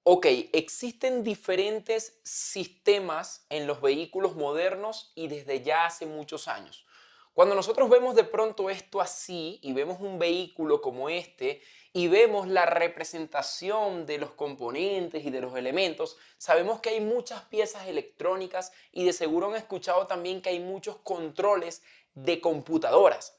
Ok, existen diferentes sistemas en los vehículos modernos y desde ya hace muchos años. Cuando nosotros vemos de pronto esto así y vemos un vehículo como este y vemos la representación de los componentes y de los elementos, sabemos que hay muchas piezas electrónicas y de seguro han escuchado también que hay muchos controles de computadoras.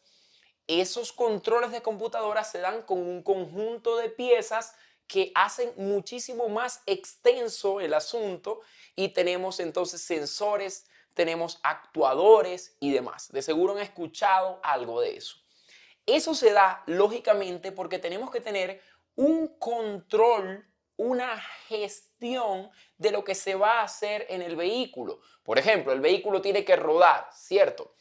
Esos controles de computadora se dan con un conjunto de piezas que hacen muchísimo más extenso el asunto y tenemos entonces sensores, tenemos actuadores y demás. De seguro han escuchado algo de eso. Eso se da lógicamente porque tenemos que tener un control, una gestión de lo que se va a hacer en el vehículo. Por ejemplo, el vehículo tiene que rodar, ¿cierto?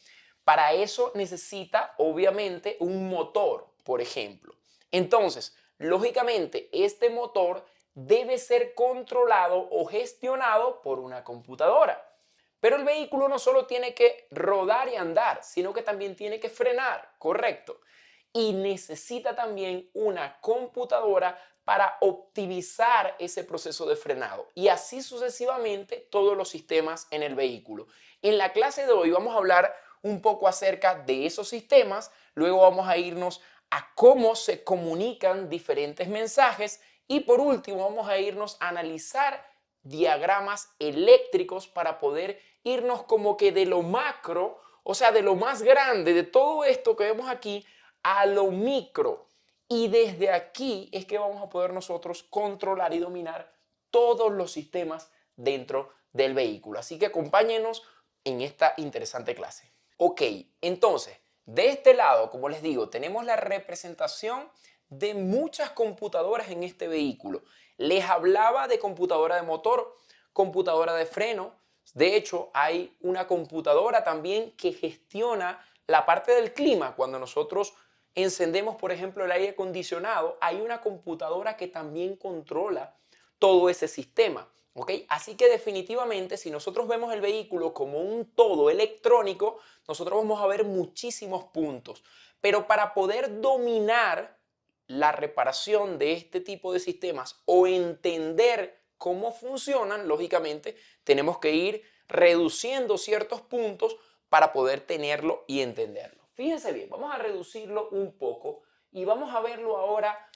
Para eso necesita obviamente un motor, por ejemplo. Entonces, lógicamente, este motor debe ser controlado o gestionado por una computadora. Pero el vehículo no solo tiene que rodar y andar, sino que también tiene que frenar, correcto. Y necesita también una computadora para optimizar ese proceso de frenado. Y así sucesivamente todos los sistemas en el vehículo. En la clase de hoy vamos a hablar un poco acerca de esos sistemas, luego vamos a irnos a cómo se comunican diferentes mensajes y por último vamos a irnos a analizar diagramas eléctricos para poder irnos como que de lo macro, o sea, de lo más grande, de todo esto que vemos aquí, a lo micro. Y desde aquí es que vamos a poder nosotros controlar y dominar todos los sistemas dentro del vehículo. Así que acompáñenos en esta interesante clase. Ok, entonces, de este lado, como les digo, tenemos la representación de muchas computadoras en este vehículo. Les hablaba de computadora de motor, computadora de freno. De hecho, hay una computadora también que gestiona la parte del clima. Cuando nosotros encendemos, por ejemplo, el aire acondicionado, hay una computadora que también controla todo ese sistema. ¿Ok? Así que definitivamente, si nosotros vemos el vehículo como un todo electrónico, nosotros vamos a ver muchísimos puntos. Pero para poder dominar la reparación de este tipo de sistemas o entender cómo funcionan, lógicamente, tenemos que ir reduciendo ciertos puntos para poder tenerlo y entenderlo. Fíjense bien, vamos a reducirlo un poco y vamos a verlo ahora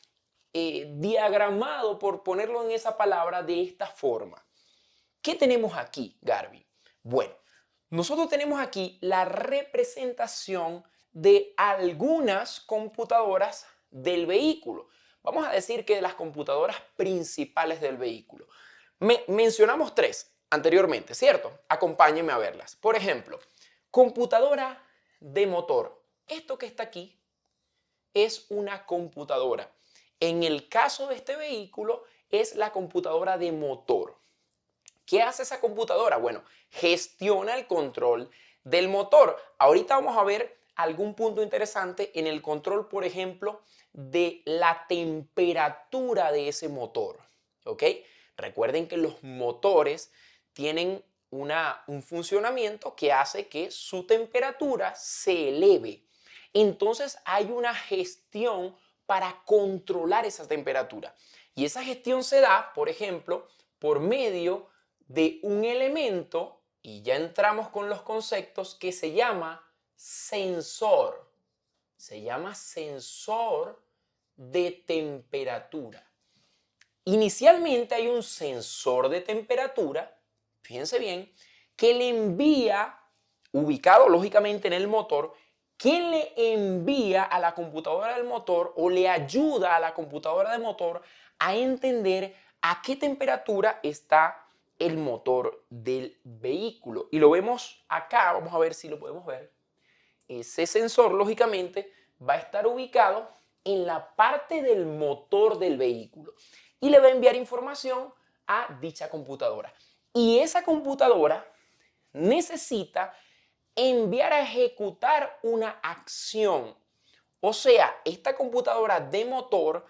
diagramado, por ponerlo en esa palabra, de esta forma. ¿Qué tenemos aquí, Garby? Bueno, nosotros tenemos aquí la representación de algunas computadoras del vehículo. Vamos a decir que de las computadoras principales del vehículo. Mencionamos tres anteriormente, ¿cierto? Acompáñenme a verlas. Por ejemplo, computadora de motor. Esto que está aquí es una computadora. En el caso de este vehículo es la computadora de motor. ¿Qué hace esa computadora? Bueno, gestiona el control del motor. Ahorita vamos a ver algún punto interesante en el control, por ejemplo, de la temperatura de ese motor. ¿Ok? Recuerden que los motores tienen un funcionamiento que hace que su temperatura se eleve. Entonces hay una gestión para controlar esa temperatura. Y esa gestión se da, por ejemplo, por medio de un elemento, y ya entramos con los conceptos, que se llama sensor. Se llama sensor de temperatura. Inicialmente hay un sensor de temperatura, fíjense bien, que le envía, ubicado lógicamente en el motor, que le envía a la computadora del motor o le ayuda a la computadora del motor a entender a qué temperatura está el motor del vehículo. Y lo vemos acá, vamos a ver si lo podemos ver. Ese sensor, lógicamente, va a estar ubicado en la parte del motor del vehículo y le va a enviar información a dicha computadora. Y esa computadora necesita enviar a ejecutar una acción. O sea, esta computadora de motor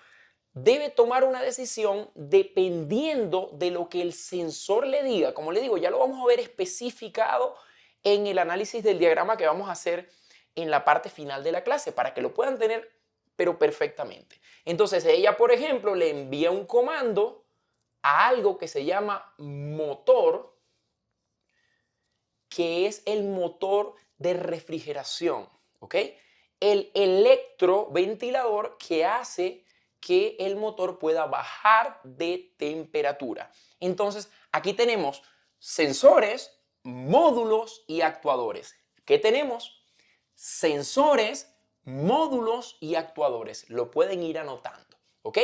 debe tomar una decisión dependiendo de lo que el sensor le diga. Como le digo, ya lo vamos a ver especificado en el análisis del diagrama que vamos a hacer en la parte final de la clase para que lo puedan tener pero perfectamente. Entonces ella, por ejemplo, le envía un comando a algo que se llama motor, que es el motor de refrigeración, ¿ok? El electroventilador que hace que el motor pueda bajar de temperatura. Entonces, aquí tenemos sensores, módulos y actuadores. ¿Qué tenemos? Sensores, módulos y actuadores. Lo pueden ir anotando, ¿ok?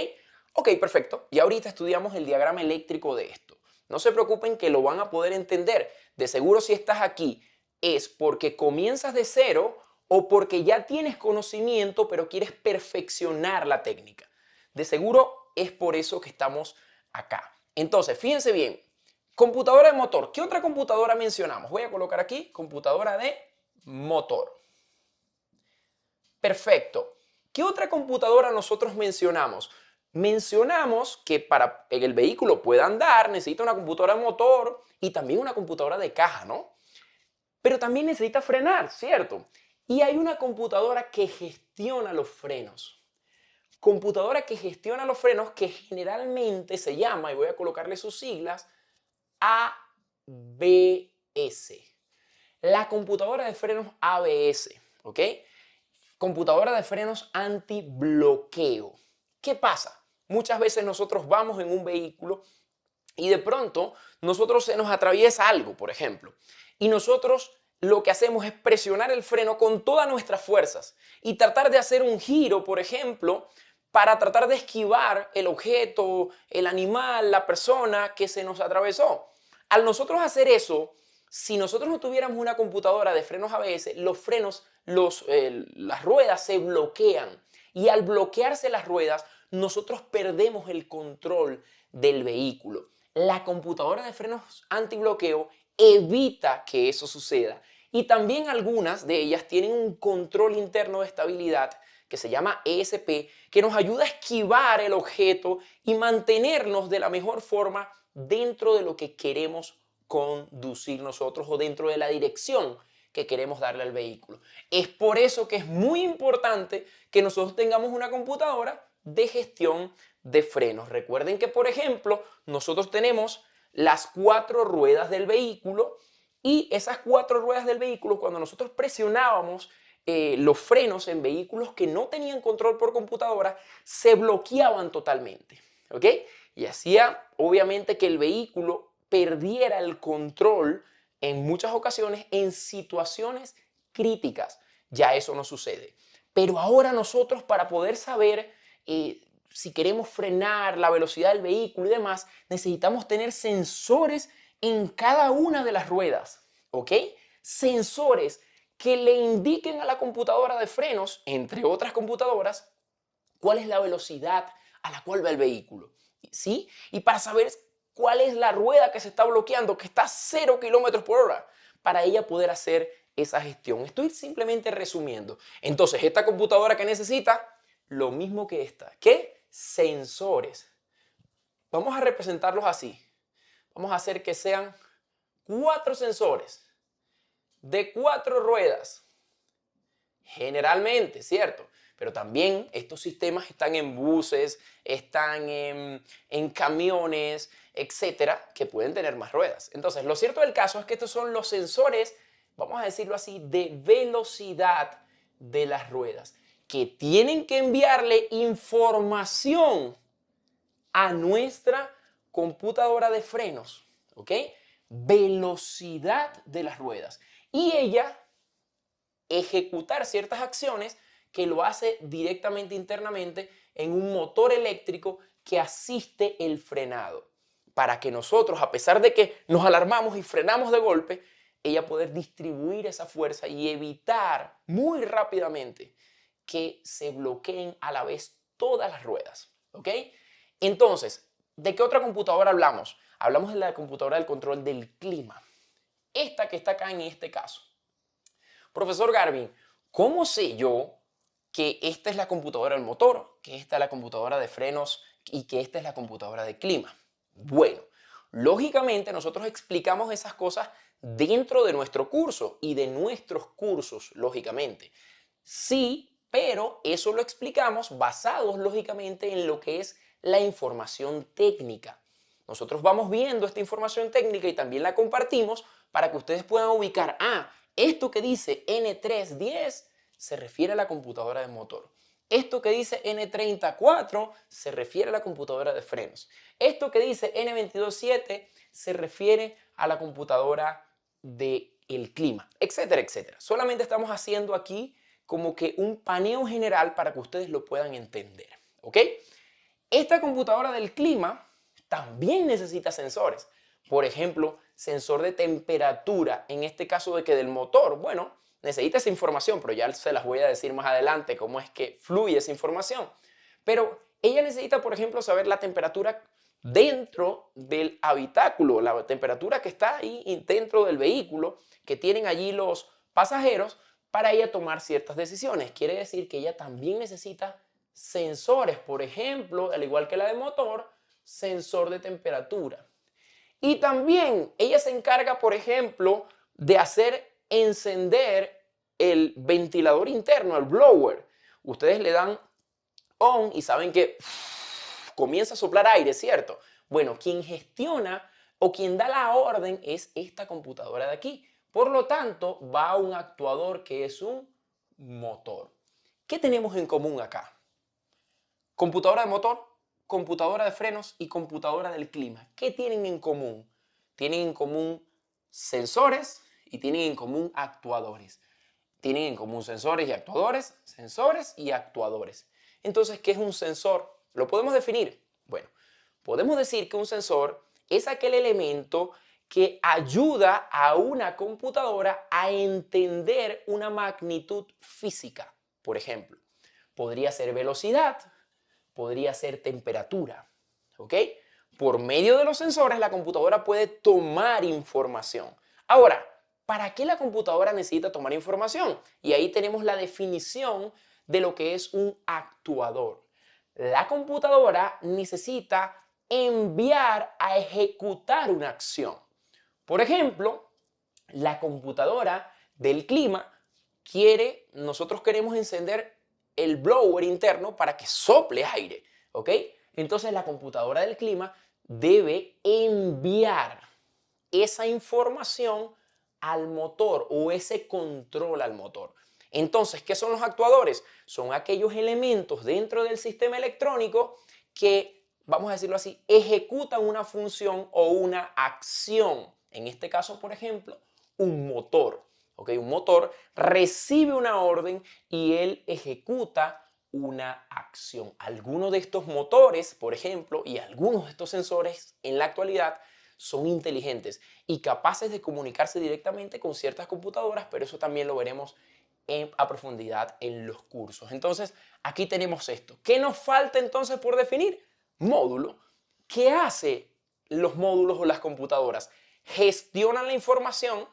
Ok, perfecto. Y ahorita estudiamos el diagrama eléctrico de esto. No se preocupen que lo van a poder entender. De seguro si estás aquí es porque comienzas de cero o porque ya tienes conocimiento pero quieres perfeccionar la técnica. De seguro es por eso que estamos acá. Entonces, fíjense bien. Computadora de motor. ¿Qué otra computadora mencionamos? Voy a colocar aquí computadora de motor. Perfecto. ¿Qué otra computadora nosotros mencionamos? Mencionamos que para que el vehículo pueda andar necesita una computadora de motor y también una computadora de caja, ¿no? Pero también necesita frenar, ¿cierto? Y hay una computadora que gestiona los frenos. Computadora que gestiona los frenos que generalmente se llama, y voy a colocarle sus siglas, ABS. La computadora de frenos ABS, ¿ok? Computadora de frenos antibloqueo. ¿Qué pasa? Muchas veces nosotros vamos en un vehículo y de pronto nosotros se nos atraviesa algo, por ejemplo, y nosotros lo que hacemos es presionar el freno con todas nuestras fuerzas y tratar de hacer un giro, por ejemplo, para tratar de esquivar el objeto, el animal, la persona que se nos atravesó. Al nosotros hacer eso, si nosotros no tuviéramos una computadora de frenos ABS, los frenos, las ruedas se bloquean y al bloquearse las ruedas, nosotros perdemos el control del vehículo. La computadora de frenos antibloqueo evita que eso suceda y también algunas de ellas tienen un control interno de estabilidad que se llama ESP, que nos ayuda a esquivar el objeto y mantenernos de la mejor forma dentro de lo que queremos conducir nosotros o dentro de la dirección que queremos darle al vehículo. Es por eso que es muy importante que nosotros tengamos una computadora de gestión de frenos. Recuerden que, por ejemplo, nosotros tenemos las 4 ruedas del vehículo y esas 4 ruedas del vehículo, cuando nosotros presionábamos los frenos en vehículos que no tenían control por computadora, se bloqueaban totalmente, ¿ok? Y hacía, obviamente, que el vehículo perdiera el control en muchas ocasiones en situaciones críticas. Ya eso no sucede. Pero ahora nosotros, para poder saber si queremos frenar la velocidad del vehículo y demás, necesitamos tener sensores en cada una de las ruedas, ¿ok? Sensores que le indiquen a la computadora de frenos, entre otras computadoras, cuál es la velocidad a la cual va el vehículo, ¿sí? Y para saber cuál es la rueda que se está bloqueando, que está a 0 kilómetros por hora, para ella poder hacer esa gestión. Estoy simplemente resumiendo. Entonces, esta computadora que necesita, lo mismo que esta. ¿Qué? Sensores. Vamos a representarlos así. Vamos a hacer que sean 4 sensores de 4 ruedas. Generalmente, ¿cierto? Pero también estos sistemas están en buses, están en camiones, etcétera, que pueden tener más ruedas. Entonces, lo cierto del caso es que estos son los sensores, vamos a decirlo así, de velocidad de las ruedas, que tienen que enviarle información a nuestra computadora de frenos, ¿ok? Velocidad de las ruedas. Y ella ejecutar ciertas acciones que lo hace directamente internamente en un motor eléctrico que asiste el frenado. Para que nosotros, a pesar de que nos alarmamos y frenamos de golpe, ella poder distribuir esa fuerza y evitar muy rápidamente que se bloqueen a la vez todas las ruedas. ¿Ok? Entonces, ¿de qué otra computadora hablamos? Hablamos de la computadora del control del clima. Esta que está acá en este caso. Profesor Garvin, ¿cómo sé yo que esta es la computadora del motor, que esta es la computadora de frenos y que esta es la computadora de clima? Bueno, lógicamente nosotros explicamos esas cosas dentro de nuestro curso y de nuestros cursos, lógicamente. Sí, pero eso lo explicamos basados, lógicamente, en lo que es la información técnica. Nosotros vamos viendo esta información técnica y también la compartimos para que ustedes puedan ubicar, esto que dice N310 se refiere a la computadora de motor. Esto que dice N34 se refiere a la computadora de frenos. Esto que dice N227 se refiere a la computadora del clima, etcétera, etcétera. Solamente estamos haciendo aquí como que un paneo general para que ustedes lo puedan entender, ¿ok? Esta computadora del clima también necesita sensores. Por ejemplo, sensor de temperatura, en este caso de que del motor. Bueno, necesita esa información, pero ya se las voy a decir más adelante cómo es que fluye esa información. Pero ella necesita, por ejemplo, saber la temperatura dentro del habitáculo, la temperatura que está ahí dentro del vehículo que tienen allí los pasajeros para ella tomar ciertas decisiones. Quiere decir que ella también necesita sensores, por ejemplo, al igual que la de motor, sensor de temperatura. Y también ella se encarga, por ejemplo, de hacer encender el ventilador interno, el blower. Ustedes le dan on y saben que comienza a soplar aire, ¿cierto? Bueno, quien gestiona o quien da la orden es esta computadora de aquí. Por lo tanto, va a un actuador que es un motor. ¿Qué tenemos en común acá? Computadora de motor, computadora de frenos y computadora del clima. ¿Qué tienen en común? Tienen en común sensores y tienen en común actuadores. Tienen en común sensores y actuadores. Entonces, ¿qué es un sensor? ¿Lo podemos definir? Bueno, podemos decir que un sensor es aquel elemento que ayuda a una computadora a entender una magnitud física. Por ejemplo, podría ser velocidad, podría ser temperatura, ¿ok? Por medio de los sensores, la computadora puede tomar información. Ahora, ¿para qué la computadora necesita tomar información? Y ahí tenemos la definición de lo que es un actuador. La computadora necesita enviar a ejecutar una acción. Por ejemplo, la computadora del clima nosotros queremos encender el blower interno para que sople aire, ¿ok? Entonces la computadora del clima debe enviar esa información al motor o ese control al motor. Entonces, ¿qué son los actuadores? Son aquellos elementos dentro del sistema electrónico que, vamos a decirlo así, ejecutan una función o una acción. En este caso, por ejemplo, un motor. ¿Ok? Un motor recibe una orden y él ejecuta una acción. Algunos de estos motores, por ejemplo, y algunos de estos sensores en la actualidad son inteligentes y capaces de comunicarse directamente con ciertas computadoras, pero eso también lo veremos a profundidad en los cursos. Entonces, aquí tenemos esto. ¿Qué nos falta entonces por definir? Módulo. ¿Qué hace los módulos o las computadoras? Gestionan la información,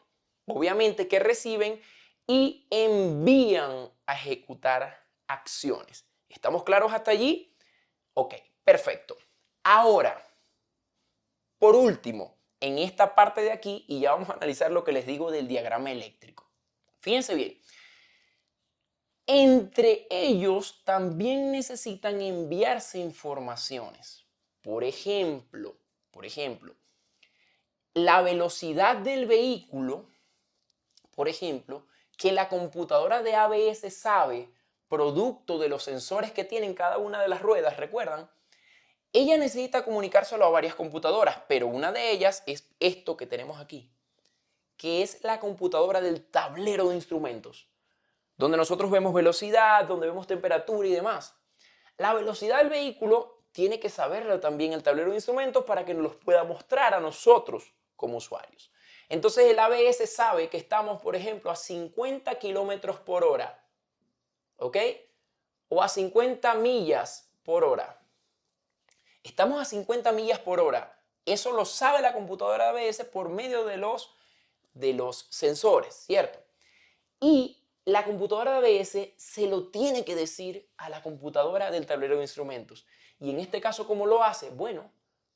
obviamente, que reciben y envían a ejecutar acciones. ¿Estamos claros hasta allí? Ok, perfecto. Ahora, por último, en esta parte de aquí, y ya vamos a analizar lo que les digo del diagrama eléctrico. Fíjense bien. Entre ellos también necesitan enviarse informaciones. Por ejemplo, la velocidad del vehículo, por ejemplo, que la computadora de ABS sabe, producto de los sensores que tienen cada una de las ruedas, ¿recuerdan? Ella necesita comunicárselo a varias computadoras, pero una de ellas es esto que tenemos aquí, que es la computadora del tablero de instrumentos, donde nosotros vemos velocidad, donde vemos temperatura y demás. La velocidad del vehículo tiene que saberlo también el tablero de instrumentos para que nos los pueda mostrar a nosotros como usuarios. Entonces el ABS sabe que estamos, por ejemplo, a 50 kilómetros por hora, ¿ok? O a 50 millas por hora. Estamos a 50 millas por hora. Eso lo sabe la computadora ABS por medio de los sensores, ¿cierto? Y la computadora de ABS se lo tiene que decir a la computadora del tablero de instrumentos. Y en este caso, ¿cómo lo hace? Bueno,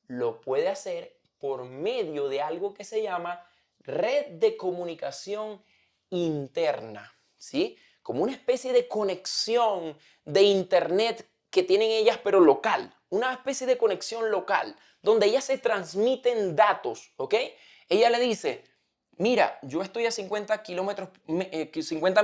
lo puede hacer por medio de algo que se llama red de comunicación interna, ¿sí? Como una especie de conexión de internet que tienen ellas, pero local, una especie de conexión local, donde ellas se transmiten datos, ¿ok? Ella le dice, mira, yo estoy a 50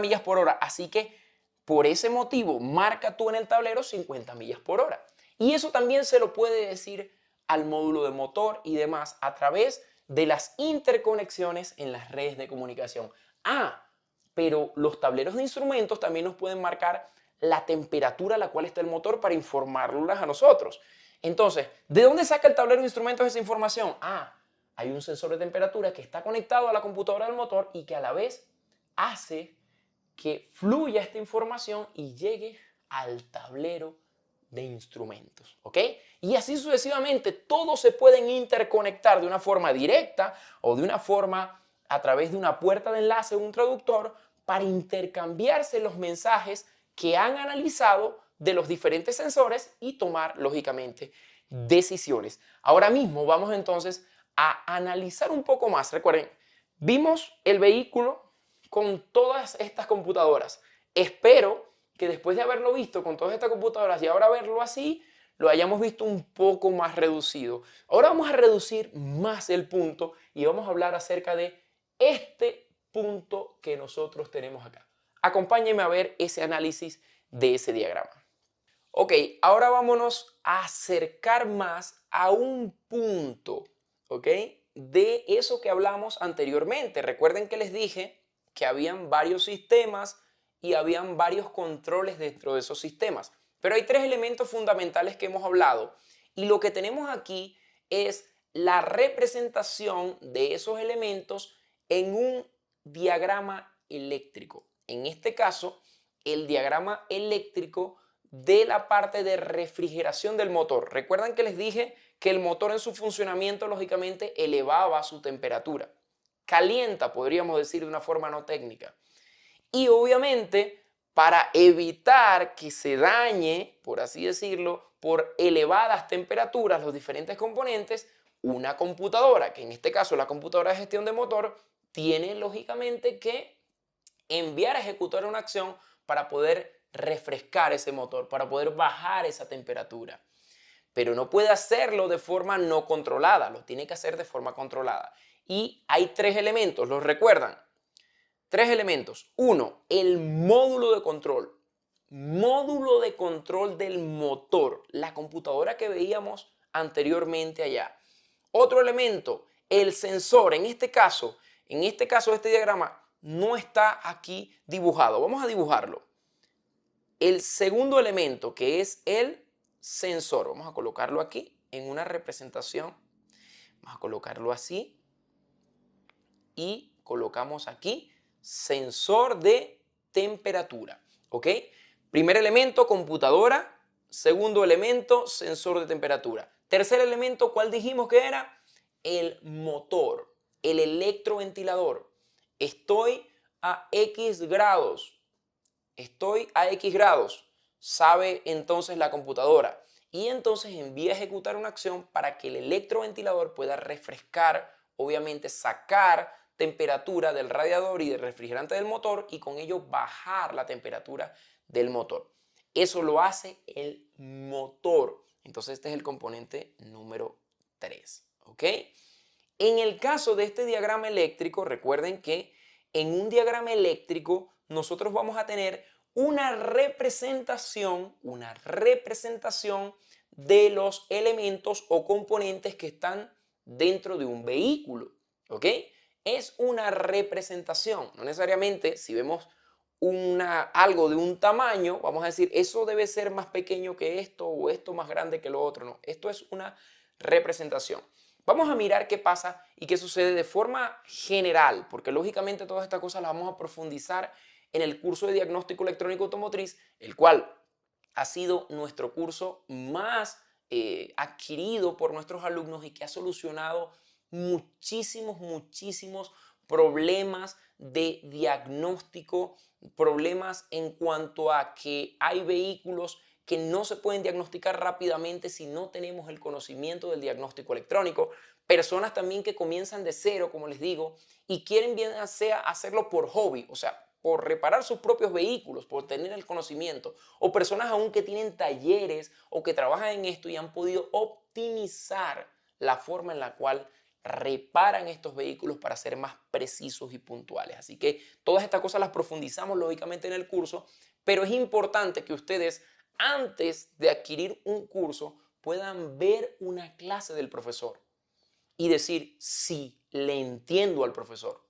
millas por hora, así que por ese motivo marca tú en el tablero 50 millas por hora. Y eso también se lo puede decir al módulo de motor y demás a través de las interconexiones en las redes de comunicación. Ah, pero los tableros de instrumentos también nos pueden marcar la temperatura a la cual está el motor para informarlas a nosotros. Entonces, ¿de dónde saca el tablero de instrumentos esa información? Ah, hay un sensor de temperatura que está conectado a la computadora del motor y que a la vez hace que fluya esta información y llegue al tablero de instrumentos, ¿ok? Y así sucesivamente, todos se pueden interconectar de una forma directa o de una forma a través de una puerta de enlace o un traductor para intercambiarse los mensajes que han analizado de los diferentes sensores y tomar, lógicamente, decisiones. Ahora mismo vamos entonces a analizar un poco más. Recuerden, vimos el vehículo con todas estas computadoras. Espero que después de haberlo visto con todas estas computadoras y ahora verlo así, lo hayamos visto un poco más reducido. Ahora vamos a reducir más el punto y vamos a hablar acerca de este punto que nosotros tenemos acá. Acompáñenme a ver ese análisis de ese diagrama. Ok, ahora vámonos a acercar más a un punto, ¿ok? De eso que hablamos anteriormente. Recuerden que les dije que habían varios sistemas y habían varios controles dentro de esos sistemas. Pero hay tres elementos fundamentales que hemos hablado y lo que tenemos aquí es la representación de esos elementos en un diagrama eléctrico. En este caso, el diagrama eléctrico de la parte de refrigeración del motor. Recuerdan que les dije que el motor en su funcionamiento lógicamente elevaba su temperatura. Calienta, podríamos decir de una forma no técnica. Y obviamente, para evitar que se dañe, por así decirlo, por elevadas temperaturas los diferentes componentes, una computadora, que en este caso la computadora de gestión de motor, tiene lógicamente que enviar a ejecutar una acción para poder refrescar ese motor, para poder bajar esa temperatura. Pero no puede hacerlo de forma no controlada, lo tiene que hacer de forma controlada. Y hay tres elementos, ¿los recuerdan? Tres elementos. Uno, el módulo de control. Módulo de control del motor, la computadora que veíamos anteriormente allá. Otro elemento, el sensor. En este caso este diagrama no está aquí dibujado. Vamos a dibujarlo. El segundo elemento, que es el sensor. Vamos a colocarlo aquí en una representación. Vamos a colocarlo así. Y colocamos aquí sensor de temperatura. ¿Ok? Primer elemento, computadora. Segundo elemento, sensor de temperatura. Tercer elemento, ¿cuál dijimos que era? El motor, el electroventilador. Estoy a X grados. Estoy a X grados. Sabe entonces la computadora. Y entonces envía a ejecutar una acción para que el electroventilador pueda refrescar, obviamente sacar temperatura del radiador y del refrigerante del motor y con ello bajar la temperatura del motor. Eso lo hace el motor. Entonces este es el componente número 3. ¿Ok? En el caso de este diagrama eléctrico, recuerden que en un diagrama eléctrico nosotros vamos a tener una representación de los elementos o componentes que están dentro de un vehículo. ¿Ok? Es una representación, no necesariamente si vemos algo de un tamaño, vamos a decir, eso debe ser más pequeño que esto o esto más grande que lo otro. No, esto es una representación. Vamos a mirar qué pasa y qué sucede de forma general, porque lógicamente todas estas cosas las vamos a profundizar en el curso de diagnóstico electrónico automotriz, el cual ha sido nuestro curso más adquirido por nuestros alumnos y que ha solucionado muchísimos problemas de diagnóstico, problemas en cuanto a que hay vehículos que no se pueden diagnosticar rápidamente si no tenemos el conocimiento del diagnóstico electrónico. Personas también que comienzan de cero, como les digo, y quieren bien sea hacerlo por hobby, o sea, por reparar sus propios vehículos, por tener el conocimiento, o personas aún que tienen talleres o que trabajan en esto y han podido optimizar la forma en la cual reparan estos vehículos para ser más precisos y puntuales. Así que todas estas cosas las profundizamos lógicamente en el curso, pero es importante que ustedes antes de adquirir un curso puedan ver una clase del profesor y decir, sí, le entiendo al profesor,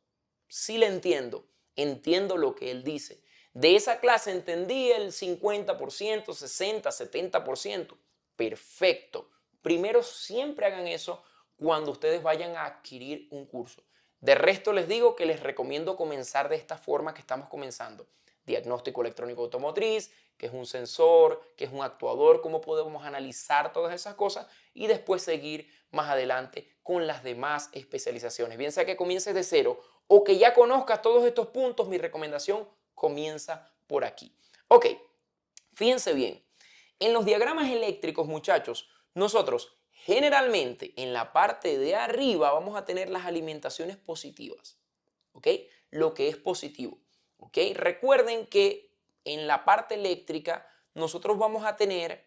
sí le entiendo, entiendo lo que él dice. De esa clase entendí el 50%, 60, 70%. Perfecto. Primero siempre hagan eso cuando ustedes vayan a adquirir un curso. De resto les digo que les recomiendo comenzar de esta forma que estamos comenzando. Diagnóstico electrónico automotriz, que es un sensor, que es un actuador, cómo podemos analizar todas esas cosas y después seguir más adelante con las demás especializaciones. Bien sea que comiences de cero o que ya conozcas todos estos puntos, mi recomendación comienza por aquí. Ok, fíjense bien. En los diagramas eléctricos, muchachos, nosotros generalmente en la parte de arriba vamos a tener las alimentaciones positivas. ¿Ok? Lo que es positivo. ¿Ok? Recuerden que en la parte eléctrica nosotros vamos a tener,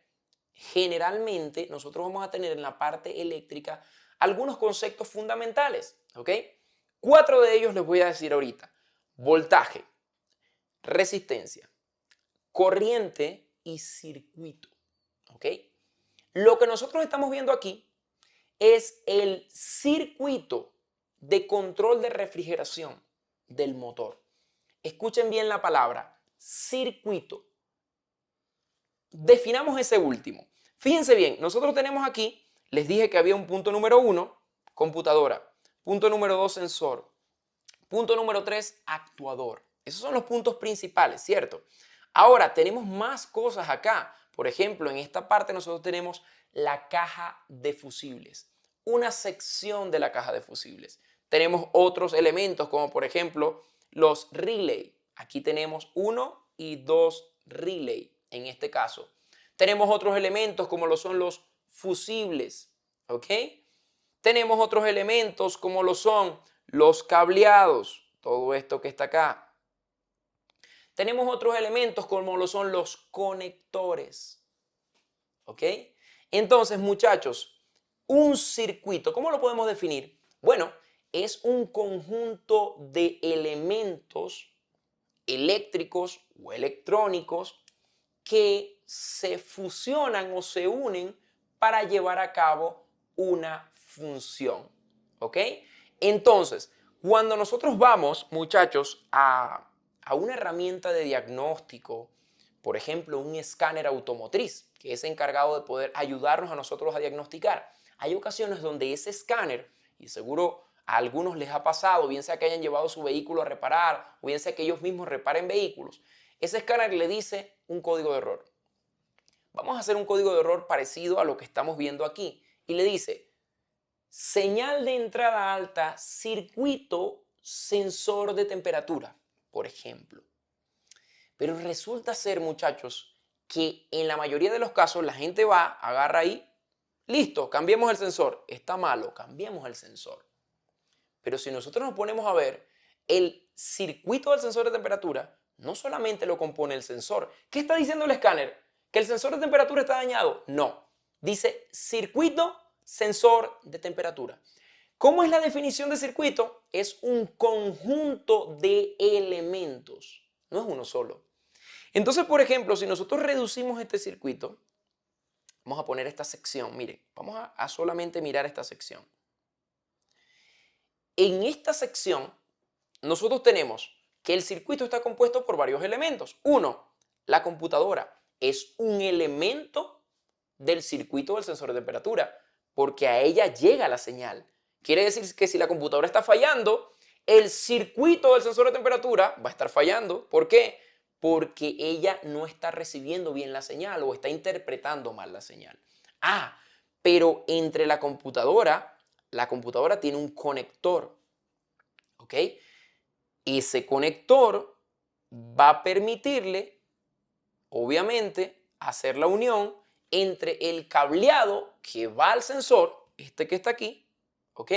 generalmente, nosotros vamos a tener en la parte eléctrica algunos conceptos fundamentales. ¿Ok? 4 de ellos les voy a decir ahorita. Voltaje, resistencia, corriente y circuito. ¿Ok? Lo que nosotros estamos viendo aquí es el circuito de control de refrigeración del motor. Escuchen bien la palabra, circuito. Definamos ese último. Fíjense bien, nosotros tenemos aquí, les dije que había un punto número 1, computadora. Punto número 2, sensor. Punto número 3, actuador. Esos son los puntos principales, ¿cierto? Ahora, tenemos más cosas acá. Por ejemplo, en esta parte nosotros tenemos la caja de fusibles, una sección de la caja de fusibles. Tenemos otros elementos como por ejemplo los relay. Aquí tenemos 1 y 2 relay en este caso. Tenemos otros elementos como lo son los fusibles, ¿ok? Tenemos otros elementos como lo son los cableados, todo esto que está acá. Tenemos otros elementos como lo son los conectores. ¿Ok? Entonces, muchachos, un circuito, ¿cómo lo podemos definir? Bueno, es un conjunto de elementos eléctricos o electrónicos que se fusionan o se unen para llevar a cabo una función. ¿Ok? Entonces, cuando nosotros vamos, muchachos, a una herramienta de diagnóstico, por ejemplo, un escáner automotriz, que es encargado de poder ayudarnos a nosotros a diagnosticar, hay ocasiones donde ese escáner, y seguro a algunos les ha pasado, bien sea que hayan llevado su vehículo a reparar, o bien sea que ellos mismos reparen vehículos, ese escáner le dice un código de error. Vamos a hacer un código de error parecido a lo que estamos viendo aquí. Y le dice, señal de entrada alta, circuito sensor de temperatura, por ejemplo. Pero resulta ser, muchachos, que en la mayoría de los casos la gente va, agarra ahí, listo, cambiemos el sensor. Está malo, cambiemos el sensor. Pero si nosotros nos ponemos a ver, el circuito del sensor de temperatura no solamente lo compone el sensor. ¿Qué está diciendo el escáner? ¿Que el sensor de temperatura está dañado? No. Dice circuito sensor de temperatura. ¿Cómo es la definición de circuito? Es un conjunto de elementos, no es uno solo. Entonces, por ejemplo, si nosotros reducimos este circuito, vamos a poner esta sección, miren, vamos a solamente mirar esta sección. En esta sección, nosotros tenemos que el circuito está compuesto por varios elementos. Uno, la computadora es un elemento del circuito del sensor de temperatura, porque a ella llega la señal. Quiere decir que si la computadora está fallando, el circuito del sensor de temperatura va a estar fallando. ¿Por qué? Porque ella no está recibiendo bien la señal o está interpretando mal la señal. Ah, pero entre la computadora tiene un conector, ¿ok? Ese conector va a permitirle, obviamente, hacer la unión entre el cableado que va al sensor, este que está aquí, ¿ok?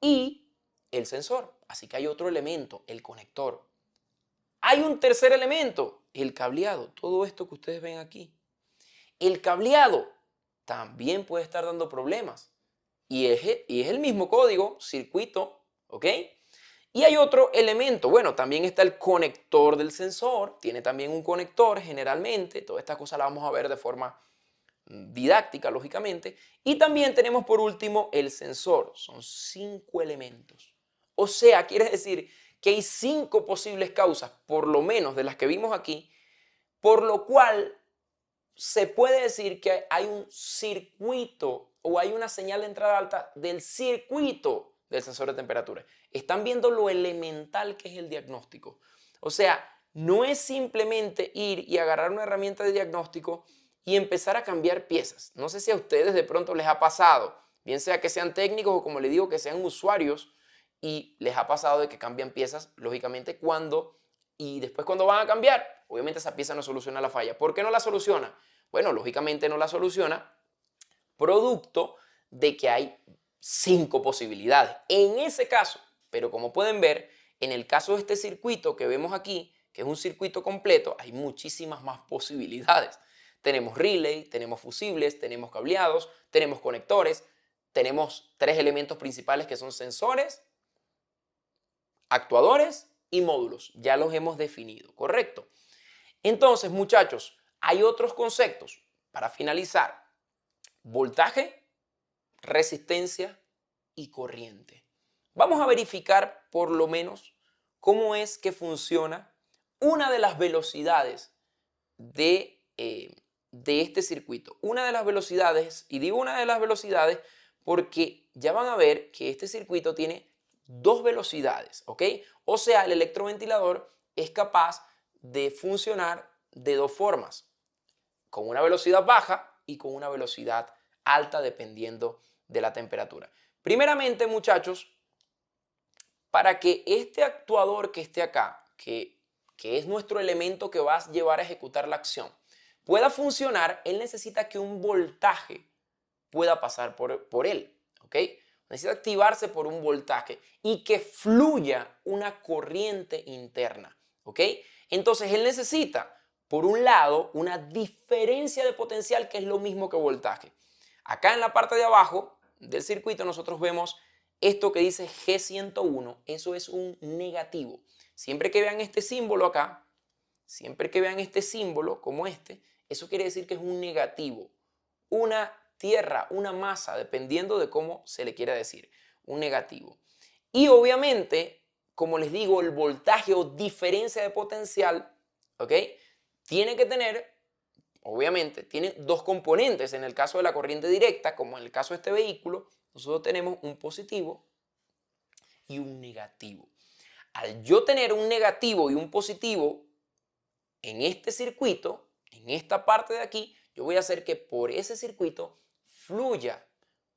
Y el sensor. Así que hay otro elemento, el conector. Hay un tercer elemento, el cableado. Todo esto que ustedes ven aquí. El cableado también puede estar dando problemas. Y es el mismo código, circuito, ¿ok? Y hay otro elemento, bueno, también está el conector del sensor, tiene también un conector generalmente, todas estas cosas las vamos a ver de forma didáctica, lógicamente. Y también tenemos por último el sensor, son 5 elementos. O sea, quiere decir que hay 5 posibles causas, por lo menos de las que vimos aquí, por lo cual se puede decir que hay un circuito o hay una señal de entrada alta del circuito del sensor de temperatura. Están viendo lo elemental que es el diagnóstico. O sea, no es simplemente ir y agarrar una herramienta de diagnóstico y empezar a cambiar piezas. No sé si a ustedes de pronto les ha pasado, bien sea que sean técnicos o como les digo, que sean usuarios, y les ha pasado de que cambian piezas, lógicamente, y después cuando van a cambiar, obviamente esa pieza no soluciona la falla. ¿Por qué no la soluciona? Bueno, lógicamente no la soluciona producto de que hay 5 posibilidades. En ese caso, pero como pueden ver, en el caso de este circuito que vemos aquí, que es un circuito completo, hay muchísimas más posibilidades. Tenemos relay, tenemos fusibles, tenemos cableados, tenemos conectores, tenemos 3 elementos principales que son sensores, actuadores y módulos. Ya los hemos definido, ¿correcto? Entonces, muchachos, hay otros conceptos. Para finalizar, voltaje, resistencia y corriente. Vamos a verificar por lo menos cómo es que funciona una de las velocidades de este circuito. Una de las velocidades, y digo una de las velocidades porque ya van a ver que este circuito tiene 2 velocidades, ¿ok? O sea, el electroventilador es capaz de funcionar de 2 formas, con una velocidad baja y con una velocidad alta dependiendo de la temperatura. Primeramente, muchachos, para que este actuador que esté acá, que es nuestro elemento que va a llevar a ejecutar la acción, pueda funcionar, él necesita que un voltaje pueda pasar por él, ¿ok? Necesita activarse por un voltaje y que fluya una corriente interna, ¿ok? Entonces él necesita, por un lado, una diferencia de potencial que es lo mismo que voltaje. Acá en la parte de abajo del circuito nosotros vemos esto que dice G101, eso es un negativo. Siempre que vean este símbolo acá, siempre que vean este símbolo como este, eso quiere decir que es un negativo, una tierra, una masa, dependiendo de cómo se le quiera decir, un negativo. Y obviamente, como les digo, el voltaje o diferencia de potencial, ¿ok? Tiene que tener, obviamente, tiene 2 componentes. En el caso de la corriente directa, como en el caso de este vehículo, nosotros tenemos un positivo y un negativo. Al yo tener un negativo y un positivo en este circuito, en esta parte de aquí, yo voy a hacer que por ese circuito fluya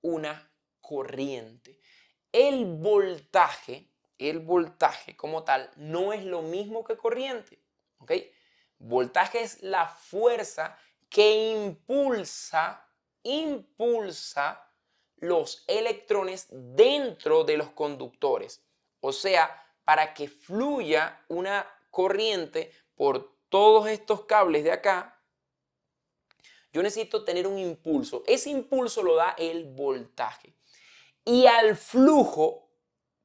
una corriente. El voltaje como tal no es lo mismo que corriente, ¿ok? Voltaje es la fuerza que impulsa los electrones dentro de los conductores. O sea, para que fluya una corriente por todos estos cables de acá, yo necesito tener un impulso. Ese impulso lo da el voltaje. Y al flujo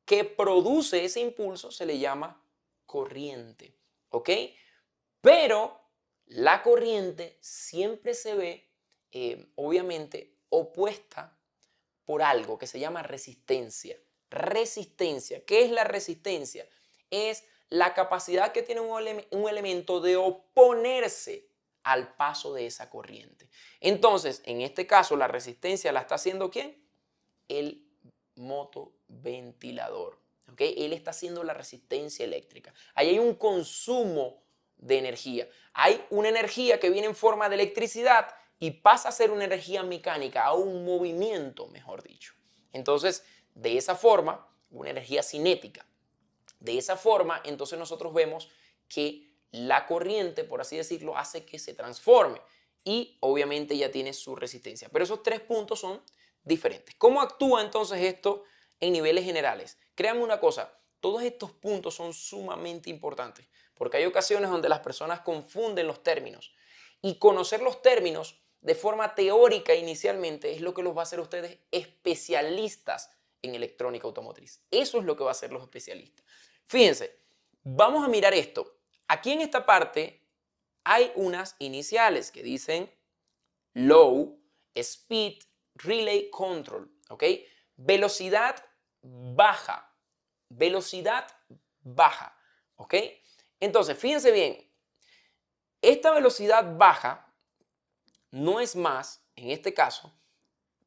que produce ese impulso se le llama corriente. ¿Ok? Pero la corriente siempre se ve, obviamente, opuesta por algo que se llama resistencia. Resistencia. ¿Qué es la resistencia? Es la capacidad que tiene un elemento de oponerse al paso de esa corriente. Entonces, en este caso, la resistencia la está haciendo ¿quién? El motoventilador. ¿Ok? Él está haciendo la resistencia eléctrica. Ahí hay un consumo de energía. Hay una energía que viene en forma de electricidad y pasa a ser una energía mecánica, a un movimiento, mejor dicho. Entonces, de esa forma, una energía cinética. De esa forma, entonces nosotros vemos que la corriente, por así decirlo, hace que se transforme y obviamente ya tiene su resistencia. Pero esos 3 puntos son diferentes. ¿Cómo actúa entonces esto en niveles generales? Créanme una cosa, todos estos puntos son sumamente importantes porque hay ocasiones donde las personas confunden los términos. Y conocer los términos de forma teórica inicialmente es lo que los va a hacer ustedes especialistas en electrónica automotriz. Eso es lo que va a hacer los especialistas. Fíjense, vamos a mirar esto. Aquí en esta parte hay unas iniciales que dicen Low Speed Relay Control, ¿ok? Velocidad baja, velocidad baja, ¿ok? Entonces, fíjense bien, esta velocidad baja no es más, en este caso,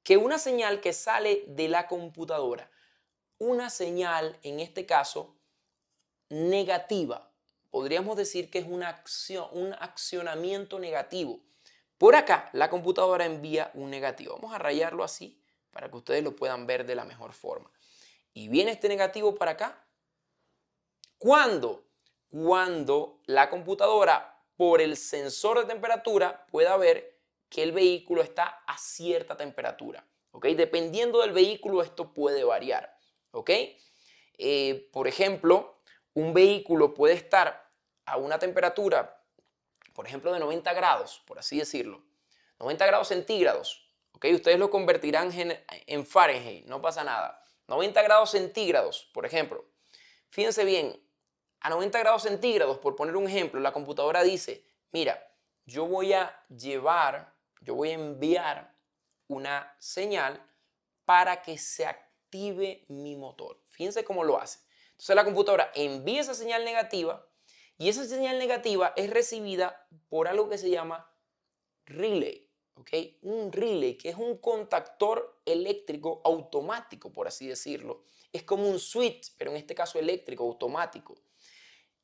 que una señal que sale de la computadora. Una señal, en este caso, negativa. Podríamos decir que es una acción, un accionamiento negativo. Por acá, la computadora envía un negativo. Vamos a rayarlo así para que ustedes lo puedan ver de la mejor forma. Y viene este negativo para acá. ¿Cuándo? Cuando la computadora, por el sensor de temperatura, pueda ver que el vehículo está a cierta temperatura. ¿Ok? Dependiendo del vehículo, esto puede variar. ¿Ok? Por ejemplo, un vehículo puede estar a una temperatura, por ejemplo, de 90 grados, por así decirlo. 90 grados centígrados. ¿Ok? Ustedes lo convertirán en Fahrenheit, no pasa nada. 90 grados centígrados, por ejemplo. Fíjense bien, a 90 grados centígrados, por poner un ejemplo, la computadora dice, mira, yo voy a enviar una señal para que se active mi motor. Fíjense cómo lo hace. Entonces la computadora envía esa señal negativa y esa señal negativa es recibida por algo que se llama relay. ¿Ok? Un relay, que es un contactor eléctrico automático, por así decirlo. Es como un switch, pero en este caso eléctrico, automático.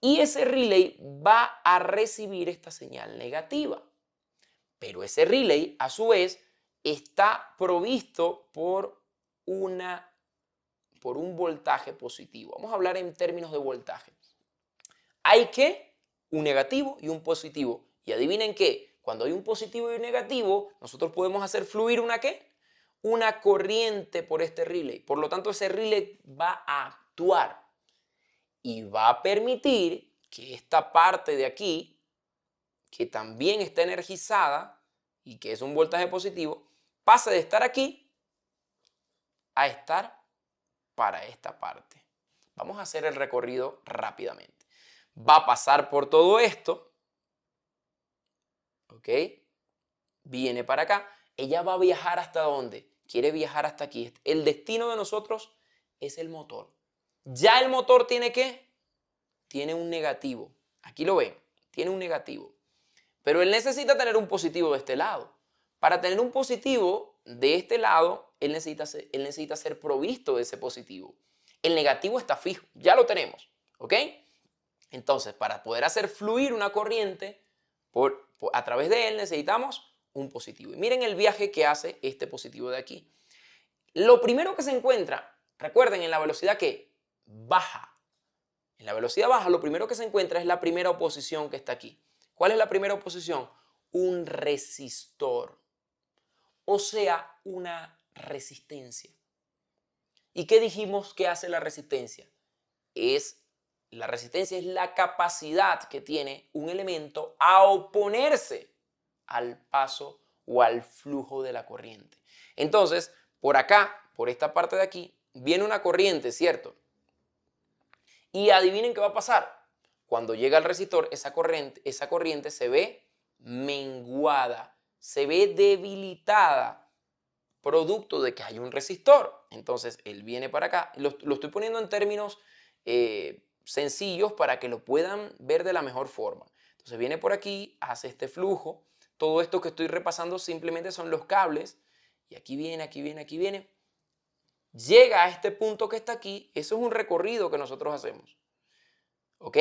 Y ese relay va a recibir esta señal negativa. Pero ese relay, a su vez, está provisto por un voltaje positivo. Vamos a hablar en términos de voltaje. Hay un negativo y un positivo. Y adivinen qué, cuando hay un positivo y un negativo, nosotros podemos hacer fluir una ¿qué? Una corriente por este relay. Por lo tanto, ese relay va a actuar y va a permitir que esta parte de aquí, que también está energizada y que es un voltaje positivo, pase de estar aquí a estar para esta parte. Vamos a hacer el recorrido rápidamente. Va a pasar por todo esto, ¿ok? Viene para acá. Ella va a viajar ¿hasta dónde? Quiere viajar hasta aquí. El destino de nosotros es el motor. Ya el motor tiene ¿qué? Tiene un negativo. Aquí lo ven, tiene un negativo. Pero él necesita tener un positivo de este lado. Para tener un positivo de este lado, él necesita ser provisto de ese positivo. El negativo está fijo, ya lo tenemos, ¿ok? Entonces, para poder hacer fluir una corriente a través de él, necesitamos un positivo. Y miren el viaje que hace este positivo de aquí. Lo primero que se encuentra, recuerden, en la velocidad que baja. En la velocidad baja, lo primero que se encuentra es la primera oposición que está aquí. ¿Cuál es la primera oposición? Un resistor, o sea, una resistencia. ¿Y qué dijimos que hace la resistencia? La resistencia es la capacidad que tiene un elemento a oponerse al paso o al flujo de la corriente. Entonces, por acá, por esta parte de aquí, viene una corriente, ¿cierto? Y adivinen qué va a pasar. Cuando llega al resistor, esa corriente se ve menguada, se ve debilitada, producto de que hay un resistor. Entonces, él viene para acá. Lo estoy poniendo en términos sencillos para que lo puedan ver de la mejor forma. Entonces, viene por aquí, hace este flujo. Todo esto que estoy repasando simplemente son los cables. Y aquí viene, aquí viene, aquí viene. Llega a este punto que está aquí. Eso es un recorrido que nosotros hacemos. ¿Ok?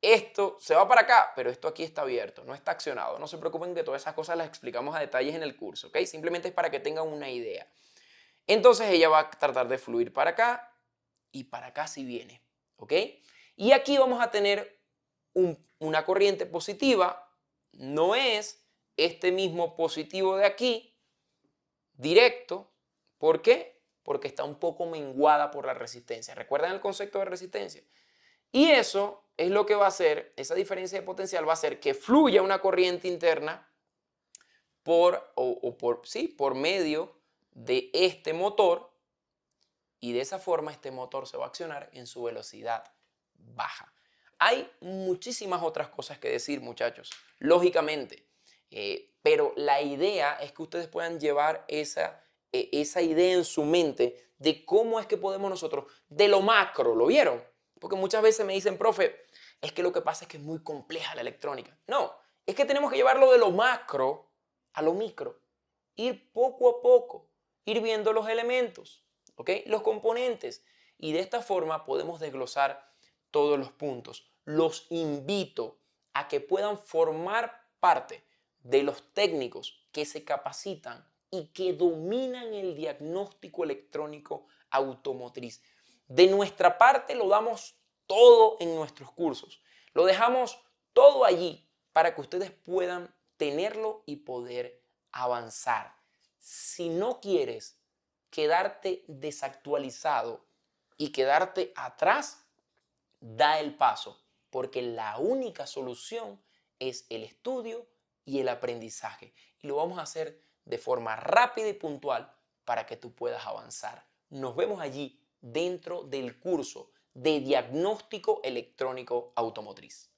Esto se va para acá, pero esto aquí está abierto, no está accionado. No se preocupen que todas esas cosas las explicamos a detalles en el curso, ¿ok? Simplemente es para que tengan una idea. Entonces ella va a tratar de fluir para acá y para acá si viene, ¿ok? Y aquí vamos a tener una corriente positiva. No es este mismo positivo de aquí, directo. ¿Por qué? Porque está un poco menguada por la resistencia. ¿Recuerdan el concepto de resistencia? Y eso es lo que va a hacer, esa diferencia de potencial va a hacer que fluya una corriente interna por medio de este motor, y de esa forma este motor se va a accionar en su velocidad baja. Hay muchísimas otras cosas que decir, muchachos, lógicamente, pero la idea es que ustedes puedan llevar esa idea en su mente de cómo es que podemos nosotros, de lo macro, ¿lo vieron? Porque muchas veces me dicen, profe, es que lo que pasa es que es muy compleja la electrónica. No, es que tenemos que llevarlo de lo macro a lo micro, ir poco a poco, ir viendo los elementos, ¿ok? Los componentes, y de esta forma podemos desglosar todos los puntos. Los invito a que puedan formar parte de los técnicos que se capacitan y que dominan el diagnóstico electrónico automotriz. De nuestra parte lo damos todo en nuestros cursos. Lo dejamos todo allí para que ustedes puedan tenerlo y poder avanzar. Si no quieres quedarte desactualizado y quedarte atrás, da el paso, porque la única solución es el estudio y el aprendizaje. Y lo vamos a hacer de forma rápida y puntual para que tú puedas avanzar. Nos vemos allí dentro del curso de diagnóstico electrónico automotriz.